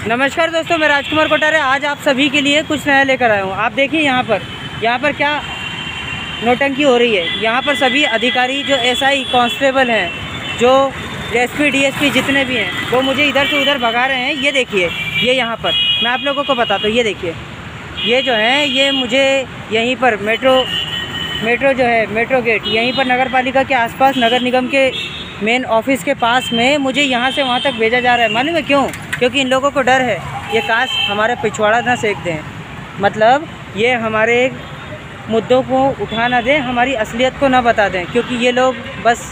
नमस्कार दोस्तों, मैं राजकुमार कोटारे आज आप सभी के लिए कुछ नया लेकर आया हूँ। आप देखिए यहाँ पर क्या नौटंकी हो रही है। यहाँ पर सभी अधिकारी जो एसआई कांस्टेबल हैं, जो एसपी डीएसपी जितने भी हैं, वो मुझे इधर से उधर भगा रहे हैं। ये देखिए, ये यहाँ पर मैं आप लोगों को बताता हूँ। ये देखिए, ये जो है ये मुझे यहीं पर मेट्रो जो है मेट्रो गेट, यहीं पर नगर पालिका के आसपास नगर निगम के मेन ऑफिस के पास में मुझे यहाँ से वहाँ तक भेजा जा रहा है। मालूम है क्यों? क्योंकि इन लोगों को डर है ये काश हमारे पिछवाड़ा ना सेक दें, मतलब ये हमारे मुद्दों को उठा ना दें, हमारी असलियत को ना बता दें। क्योंकि ये लोग बस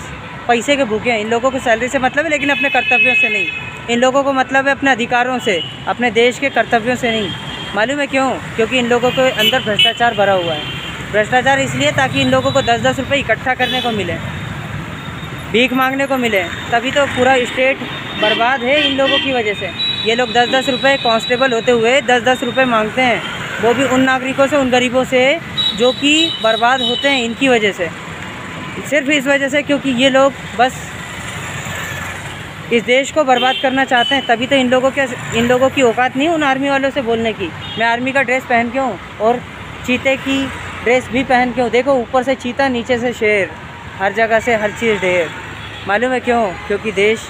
पैसे के भूखे हैं। इन लोगों को सैलरी से मतलब है, लेकिन अपने कर्तव्यों से नहीं। इन लोगों को मतलब है अपने अधिकारों से, अपने देश के कर्तव्यों से नहीं। मालूम है क्यों? क्योंकि इन लोगों के अंदर भ्रष्टाचार भरा हुआ है। भ्रष्टाचार इसलिए ताकि इन लोगों को 10-10 रुपये इकट्ठा करने को मिले, भीख मांगने को मिले। तभी तो पूरा स्टेट बर्बाद है इन लोगों की वजह से। ये लोग 10-10 रुपये कांस्टेबल होते हुए 10-10 रुपये मांगते हैं, वो भी उन नागरिकों से, उन गरीबों से जो कि बर्बाद होते हैं इनकी वजह से, सिर्फ इस वजह से क्योंकि ये लोग बस इस देश को बर्बाद करना चाहते हैं। तभी तो इन लोगों की औकात नहीं उन आर्मी वालों से बोलने की। मैं आर्मी का ड्रेस पहन के हूँ और चीते की ड्रेस भी पहन के हूँ। देखो, ऊपर से चीता, नीचे से शेर, हर जगह से हर चीज़ ढेर। मालूम है क्यों? क्योंकि देश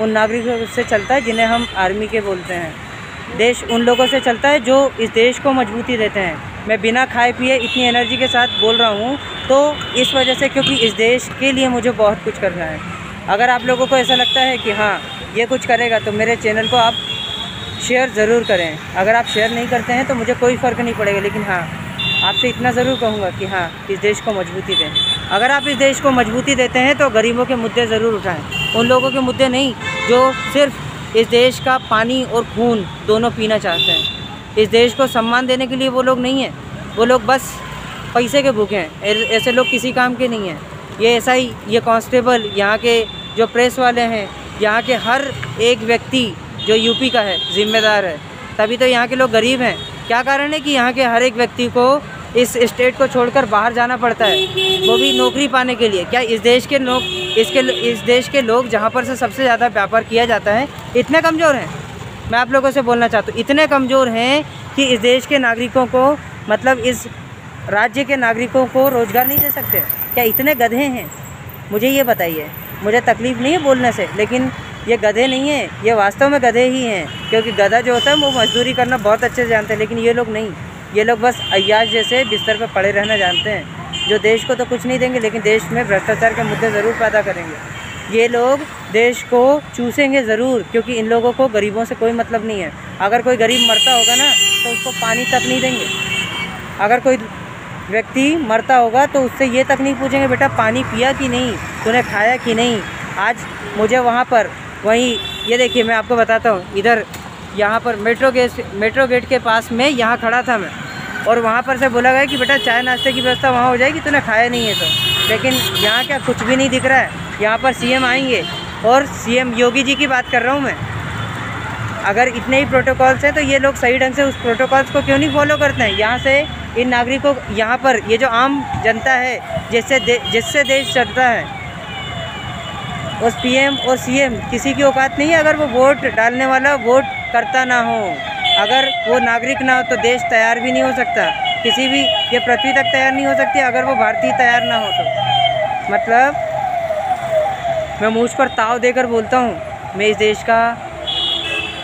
उन नागरिकों से चलता है जिन्हें हम आर्मी के बोलते हैं। देश उन लोगों से चलता है जो इस देश को मजबूती देते हैं। मैं बिना खाए पिए इतनी एनर्जी के साथ बोल रहा हूँ तो इस वजह से, क्योंकि इस देश के लिए मुझे बहुत कुछ करना है। अगर आप लोगों को ऐसा लगता है कि हाँ ये कुछ करेगा, तो मेरे चैनल को आप शेयर ज़रूर करें। अगर आप शेयर नहीं करते हैं तो मुझे कोई फ़र्क नहीं पड़ेगा, लेकिन हाँ आपसे इतना ज़रूर कहूँगा कि हाँ इस देश को मजबूती दें। अगर आप इस देश को मजबूती देते हैं तो गरीबों के मुद्दे ज़रूर उठाएं, उन लोगों के मुद्दे नहीं जो सिर्फ इस देश का पानी और खून दोनों पीना चाहते हैं। इस देश को सम्मान देने के लिए वो लोग नहीं हैं, वो लोग बस पैसे के भूखे हैं। ऐसे लोग किसी काम के नहीं हैं। ये एसआई, ये कांस्टेबल, यहाँ के जो प्रेस वाले हैं, यहाँ के हर एक व्यक्ति जो यूपी का है जिम्मेदार है। तभी तो यहाँ के लोग गरीब हैं। क्या कारण है कि यहाँ के हर एक व्यक्ति को इस स्टेट को छोड़कर बाहर जाना पड़ता है, वो भी नौकरी पाने के लिए? क्या इस देश के लोग जहाँ पर से सबसे ज़्यादा व्यापार किया जाता है इतने कमज़ोर हैं? मैं आप लोगों से बोलना चाहता हूँ, इतने कमज़ोर हैं कि इस देश के नागरिकों को, मतलब इस राज्य के नागरिकों को रोज़गार नहीं दे सकते? क्या इतने गधे हैं? मुझे ये बताइए। मुझे तकलीफ़ नहीं है बोलने से, लेकिन ये गधे नहीं हैं, ये वास्तव में गधे ही हैं। क्योंकि गधा जो होता है वो मजदूरी करना बहुत अच्छे से जानते हैं, लेकिन ये लोग नहीं। ये लोग बस अय्याश जैसे बिस्तर पर पड़े रहना जानते हैं, जो देश को तो कुछ नहीं देंगे, लेकिन देश में भ्रष्टाचार के मुद्दे ज़रूर पैदा करेंगे। ये लोग देश को चूसेंगे ज़रूर, क्योंकि इन लोगों को गरीबों से कोई मतलब नहीं है। अगर कोई गरीब मरता होगा ना तो उसको पानी तक नहीं देंगे। अगर कोई व्यक्ति मरता होगा तो उससे ये तक नहीं पूछेंगे बेटा पानी पिया कि नहीं, तूने खाया कि नहीं। आज मुझे वहाँ पर ये देखिए, मैं आपको बताता हूँ, इधर यहाँ पर मेट्रो गेट के पास में यहाँ खड़ा था मैं, और वहाँ पर से बोला गया कि बेटा चाय नाश्ते की व्यवस्था वहाँ हो जाएगी, तूने खाया नहीं है तो। लेकिन यहाँ क्या कुछ भी नहीं दिख रहा है। यहाँ पर सीएम आएंगे, और सीएम योगी जी की बात कर रहा हूँ मैं। अगर इतने ही प्रोटोकॉल्स हैं तो ये लोग सही ढंग से उस प्रोटोकॉल्स को क्यों नहीं फॉलो करते हैं? यहाँ से इन नागरिकों, यहाँ पर ये जो आम जनता है जिससे देश चलता है, उस पीएम और सीएम किसी की औकात नहीं है अगर वो वोट डालने वाला वोट करता ना हो। अगर वो नागरिक ना हो तो देश तैयार भी नहीं हो सकता, किसी भी ये पृथ्वी तक तैयार नहीं हो सकती अगर वो भारतीय तैयार ना हो तो। मतलब मैं मुझ पर ताव देकर बोलता हूँ, मैं इस देश का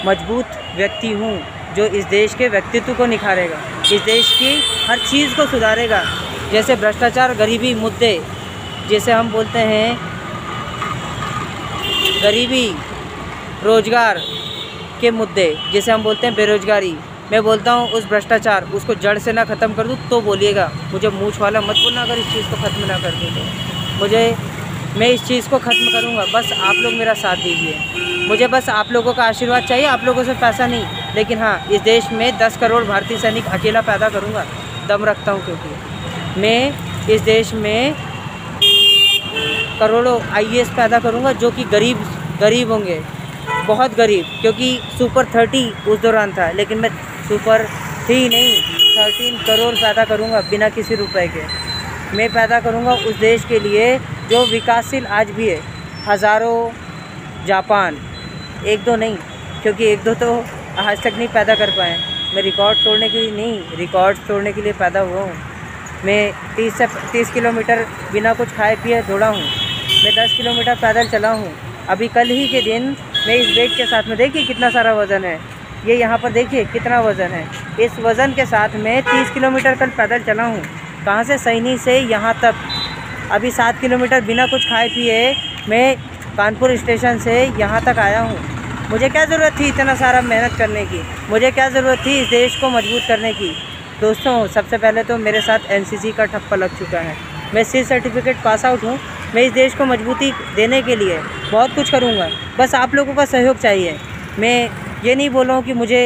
मजबूत व्यक्ति हूँ जो इस देश के व्यक्तित्व को निखारेगा, इस देश की हर चीज़ को सुधारेगा। जैसे भ्रष्टाचार, गरीबी मुद्दे, जैसे हम बोलते हैं गरीबी, रोज़गार के मुद्दे, जैसे हम बोलते हैं बेरोज़गारी, मैं बोलता हूँ उस भ्रष्टाचार उसको जड़ से ना ख़त्म कर दूँ तो बोलिएगा। मुझे मूछ वाला मत बोलना अगर इस चीज़ को ख़त्म ना कर दूँ तो। मैं इस चीज़ को ख़त्म करूँगा, बस आप लोग मेरा साथ दीजिए। मुझे बस आप लोगों का आशीर्वाद चाहिए, आप लोगों से पैसा नहीं। लेकिन हाँ, इस देश में 10 करोड़ भारतीय सैनिक अकेला पैदा करूँगा, दम रखता हूँ। क्योंकि मैं इस देश में करोड़ों आईएएस पैदा करूंगा जो कि गरीब होंगे, बहुत गरीब। क्योंकि सुपर 30 उस दौरान था, लेकिन मैं सुपर 3 नहीं 13 करोड़ पैदा करूंगा बिना किसी रुपए के। मैं पैदा करूंगा उस देश के लिए जो विकासशील आज भी है। हज़ारों जापान, 1-2 नहीं, क्योंकि 1-2 तो आज तक नहीं पैदा कर पाए। मैं रिकॉर्ड तोड़ने के लिए नहीं, रिकॉर्ड तोड़ने के लिए पैदा हुआ हूँ। मैं 30 किलोमीटर बिना कुछ खाए पिए दौड़ा हूँ। मैं 10 किलोमीटर पैदल चला हूँ। अभी कल ही के दिन मैं इस बैग के साथ में, देखिए कितना सारा वज़न है, ये यहाँ पर देखिए कितना वज़न है। इस वज़न के साथ मैं 30 किलोमीटर कल पैदल चला हूँ। कहाँ से? सैनी से यहाँ तक। अभी 7 किलोमीटर बिना कुछ खाए पिए मैं कानपुर स्टेशन से यहाँ तक आया हूँ। मुझे क्या ज़रूरत थी इतना सारा मेहनत करने की? मुझे क्या ज़रूरत थी इस देश को मजबूत करने की? दोस्तों, सबसे पहले तो मेरे साथ एनसीसी का ठप्पा लग चुका है। मैं सी सर्टिफिकेट पास आउट हूँ। मैं इस देश को मजबूती देने के लिए बहुत कुछ करूँगा। बस आप लोगों का सहयोग चाहिए। मैं ये नहीं बोल रहा हूँ कि मुझे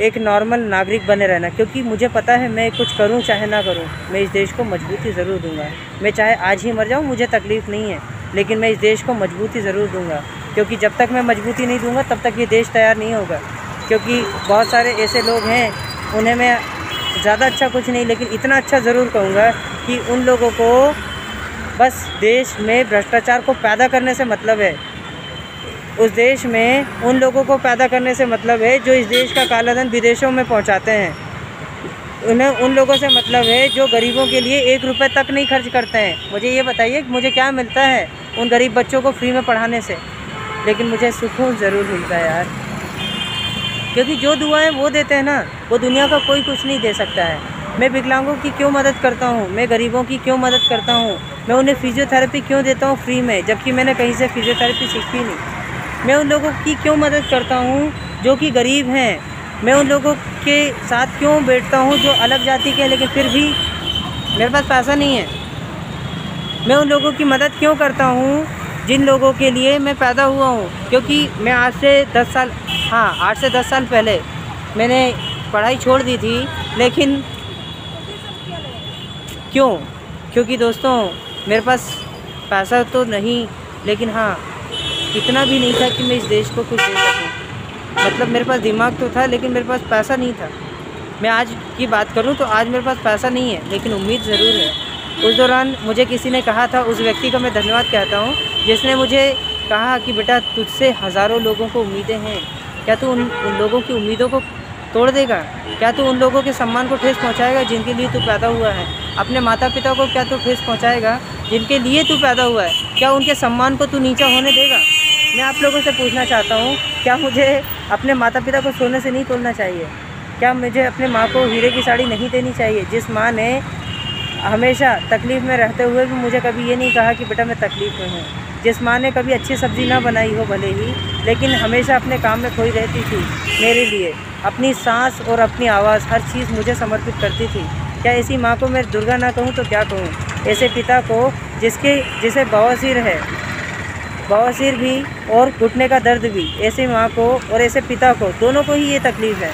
एक नॉर्मल नागरिक बने रहना, क्योंकि मुझे पता है मैं कुछ करूँ चाहे ना करूँ, मैं इस देश को मजबूती ज़रूर दूँगा। मैं चाहे आज ही मर जाऊँ, मुझे तकलीफ़ नहीं है, लेकिन मैं इस देश को मजबूती ज़रूर दूँगा। क्योंकि जब तक मैं मजबूती नहीं दूँगा तब तक ये देश तैयार नहीं होगा। क्योंकि बहुत सारे ऐसे लोग हैं, उन्हें मैं ज़्यादा अच्छा कुछ नहीं, लेकिन इतना अच्छा ज़रूर कहूँगा कि उन लोगों को बस देश में भ्रष्टाचार को पैदा करने से मतलब है। उस देश में उन लोगों को पैदा करने से मतलब है जो इस देश का काला धन विदेशों में पहुंचाते हैं। उन्हें उन लोगों से मतलब है जो गरीबों के लिए 1 रुपये तक नहीं खर्च करते हैं। मुझे ये बताइए कि मुझे क्या मिलता है उन गरीब बच्चों को फ्री में पढ़ाने से? लेकिन मुझे सुकून ज़रूर मिलता है यार, क्योंकि जो दुआएं वो देते हैं ना, वो दुनिया का कोई कुछ नहीं दे सकता है। मैं विकलांगों की क्यों मदद करता हूँ? मैं गरीबों की क्यों मदद करता हूँ? मैं उन्हें फ़िज़ियोथेरेपी क्यों देता हूँ फ्री में, जबकि मैंने कहीं से फ़िज़ियोथेरेपी सीखी नहीं? मैं उन लोगों की क्यों मदद करता हूँ जो कि गरीब हैं? मैं उन लोगों के साथ क्यों बैठता हूँ जो अलग जाति के हैं लेकिन फिर भी मेरे पास पैसा नहीं है? मैं उन लोगों की मदद क्यों करता हूँ जिन लोगों के लिए मैं पैदा हुआ हूँ? क्योंकि मैं आज से 10 साल, हाँ 8 से 10 साल पहले मैंने पढ़ाई छोड़ दी थी। लेकिन क्यों? क्योंकि दोस्तों मेरे पास पैसा तो नहीं, लेकिन हाँ इतना भी नहीं था कि मैं इस देश को कुछ दे सकूं। मतलब मेरे पास दिमाग तो था, लेकिन मेरे पास पैसा नहीं था। मैं आज की बात करूं तो आज मेरे पास पैसा नहीं है, लेकिन उम्मीद ज़रूर है। उस दौरान मुझे किसी ने कहा था, उस व्यक्ति का मैं धन्यवाद कहता हूं, जिसने मुझे कहा कि बेटा तुझसे हज़ारों लोगों को उम्मीदें हैं, क्या तू उन लोगों की उम्मीदों को तोड़ देगा? क्या तू उन लोगों के सम्मान को ठेस पहुँचाएगा जिनके लिए तू पैदा हुआ है? अपने माता पिता को क्या तू ठेस पहुँचाएगा जिनके लिए तू पैदा हुआ है? क्या उनके सम्मान को तू नीचा होने देगा? मैं आप लोगों से पूछना चाहता हूँ, क्या मुझे अपने माता पिता को सोने से नहीं तोड़ना चाहिए? क्या मुझे अपने माँ को हीरे की साड़ी नहीं देनी चाहिए, जिस माँ ने हमेशा तकलीफ़ में रहते हुए भी मुझे कभी ये नहीं कहा कि बेटा मैं तकलीफ़ में हूँ? जिस माँ ने कभी अच्छी सब्ज़ी ना बनाई हो भले ही, लेकिन हमेशा अपने काम में खोई रहती थी मेरे लिए, अपनी सांस और अपनी आवाज़ हर चीज़ मुझे समर्पित करती थी। क्या ऐसी माँ को मैं दुर्गा ना कहूँ तो क्या कहूँ? ऐसे पिता को जिसे बवासीर है, बवासीर भी और घुटने का दर्द भी, ऐसी माँ को और ऐसे पिता को, दोनों को ही ये तकलीफ़ है।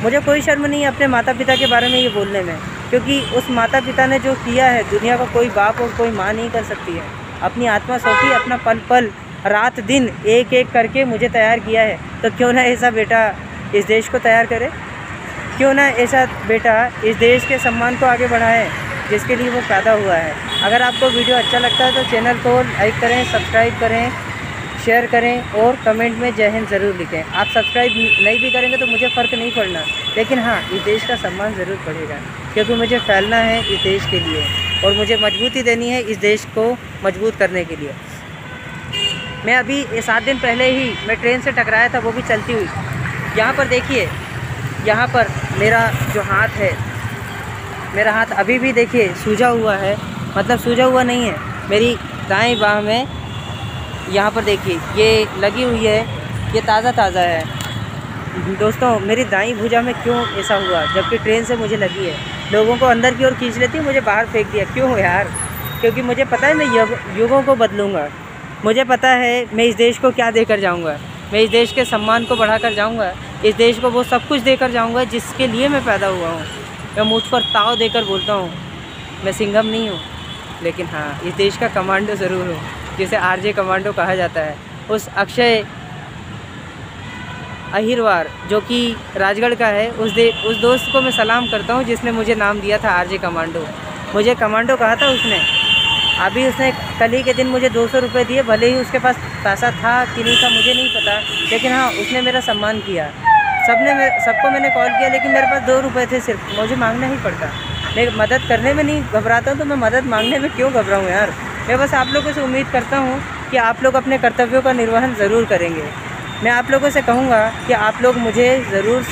मुझे कोई शर्म नहीं है अपने माता पिता के बारे में ये बोलने में, क्योंकि उस माता पिता ने जो किया है दुनिया का कोई बाप और कोई माँ नहीं कर सकती है। अपनी आत्मा सौंपी, अपना पल पल रात दिन एक एक करके मुझे तैयार किया है, तो क्यों ना ऐसा बेटा इस देश को तैयार करे? क्यों ना ऐसा बेटा इस देश के सम्मान को आगे बढ़ाए जिसके लिए वो पैदा हुआ है। अगर आपको वीडियो अच्छा लगता है तो चैनल को लाइक करें, सब्सक्राइब करें, शेयर करें और कमेंट में जय हिंद ज़रूर लिखें। आप सब्सक्राइब नहीं भी करेंगे तो मुझे फ़र्क नहीं पड़ना, लेकिन हाँ इस देश का सम्मान ज़रूर बढ़ेगा, क्योंकि मुझे फैलना है इस देश के लिए और मुझे मजबूती देनी है इस देश को मजबूत करने के लिए। मैं अभी 7 दिन पहले ही मैं ट्रेन से टकराया था, वो भी चलती हुई। यहाँ पर देखिए, यहाँ पर मेरा जो हाथ है, मेरा हाथ अभी भी देखिए सूजा हुआ है, मतलब सूजा हुआ नहीं है, मेरी दाएं बाह में यहाँ पर देखिए ये लगी हुई है, ये ताज़ा ताज़ा है। दोस्तों मेरी दाईं भुजा में क्यों ऐसा हुआ, जबकि ट्रेन से मुझे लगी है? लोगों को अंदर की ओर खींच लेती है, मुझे बाहर फेंक दिया। क्यों यार? क्योंकि मुझे पता है मैं युगों को बदलूँगा। मुझे पता है मैं इस देश को क्या देकर जाऊँगा। मैं इस देश के सम्मान को बढ़ाकर जाऊँगा, इस देश को वो सब कुछ देकर जाऊँगा जिसके लिए मैं पैदा हुआ हूँ। मैं मुझ पर ताव देकर बोलता हूँ, मैं सिंघम नहीं हूँ, लेकिन हाँ इस देश का कमांडो ज़रूर हूँ, जिसे आरजे कमांडो कहा जाता है। उस अक्षय अहिरवार जो कि राजगढ़ का है, उस दोस्त को मैं सलाम करता हूँ जिसने मुझे नाम दिया था आरजे कमांडो। मुझे कमांडो कहा था उसने। अभी उसने कल ही के दिन मुझे 200 रुपये दिए, भले ही उसके पास पैसा था कि नहीं था मुझे नहीं पता, लेकिन हाँ उसने मेरा सम्मान किया। सबको मैंने कॉल किया, लेकिन मेरे पास 2 रुपये थे सिर्फ, मुझे मांगना ही पड़ता। मैं मदद करने में नहीं घबराता हूँ, तो मैं मदद मांगने में क्यों घबराऊँ यार। मैं बस आप लोगों से उम्मीद करता हूँ कि आप लोग अपने कर्तव्यों का निर्वहन ज़रूर करेंगे। मैं आप लोगों से कहूँगा कि आप लोग मुझे ज़रूर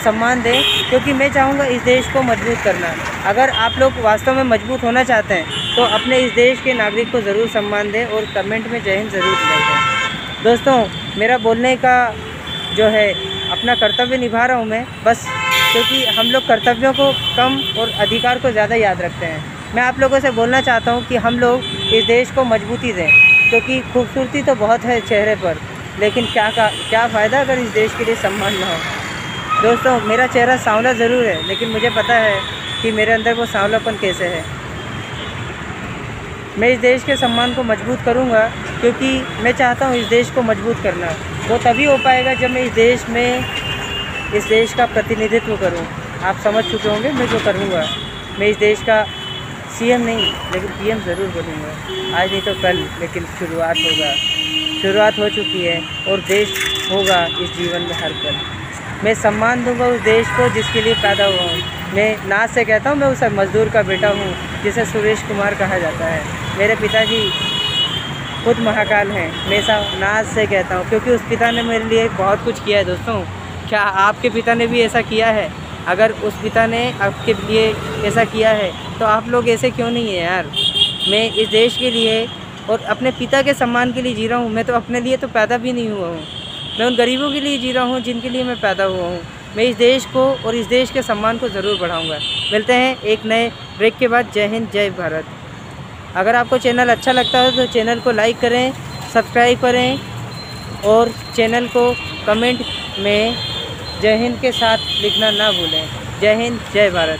सम्मान दें, क्योंकि मैं चाहूँगा इस देश को मजबूत करना। अगर आप लोग वास्तव में मजबूत होना चाहते हैं तो अपने इस देश के नागरिक को ज़रूर सम्मान दें और कमेंट में जय हिंद ज़रूर लिखें। दोस्तों, मेरा बोलने का जो है अपना कर्तव्य निभा रहा हूँ मैं, बस क्योंकि हम लोग कर्तव्यों को कम और अधिकार को ज़्यादा याद रखते हैं। मैं आप लोगों से बोलना चाहता हूँ कि हम लोग इस देश को मजबूती दें, क्योंकि खूबसूरती तो बहुत है चेहरे पर, लेकिन क्या फ़ायदा अगर इस देश के लिए सम्मान ना हो। दोस्तों, मेरा चेहरा सांवला ज़रूर है, लेकिन मुझे पता है कि मेरे अंदर वो सांवलापन कैसे है। मैं इस देश के सम्मान को मजबूत करूंगा, क्योंकि मैं चाहता हूं इस देश को मजबूत करना। वो तभी हो पाएगा जब मैं इस देश का प्रतिनिधित्व करूं। आप समझ चुके होंगे मैं जो करूंगा। मैं इस देश का सीएम नहीं, लेकिन पीएम ज़रूर बनूंगा। आज नहीं तो कल, लेकिन शुरुआत हो चुकी है और देश होगा इस जीवन में हर पल। मैं सम्मान दूंगा उस देश को जिसके लिए पैदा हुआ हूँ। मैं नाज से कहता हूँ, मैं उस मज़दूर का बेटा हूँ जिसे सुरेश कुमार कहा जाता है। मेरे पिताजी खुद महाकाल हैं। मैं ऐसा नाज से कहता हूँ, क्योंकि उस पिता ने मेरे लिए बहुत कुछ किया है। दोस्तों, क्या आपके पिता ने भी ऐसा किया है? अगर उस पिता ने आपके लिए ऐसा किया है तो आप लोग ऐसे क्यों नहीं है यार। मैं इस देश के लिए और अपने पिता के सम्मान के लिए जी रहा हूँ। मैं तो अपने लिए तो पैदा भी नहीं हुआ हूँ। मैं उन गरीबों के लिए जी रहा हूँ जिनके लिए मैं पैदा हुआ हूँ। मैं इस देश को और इस देश के सम्मान को ज़रूर बढ़ाऊँगा। मिलते हैं एक नए ब्रेक के बाद। जय हिंद, जय भारत। अगर आपको चैनल अच्छा लगता है तो चैनल को लाइक करें, सब्सक्राइब करें और चैनल को कमेंट में जय हिंद के साथ लिखना ना भूलें। जय हिंद, जय भारत।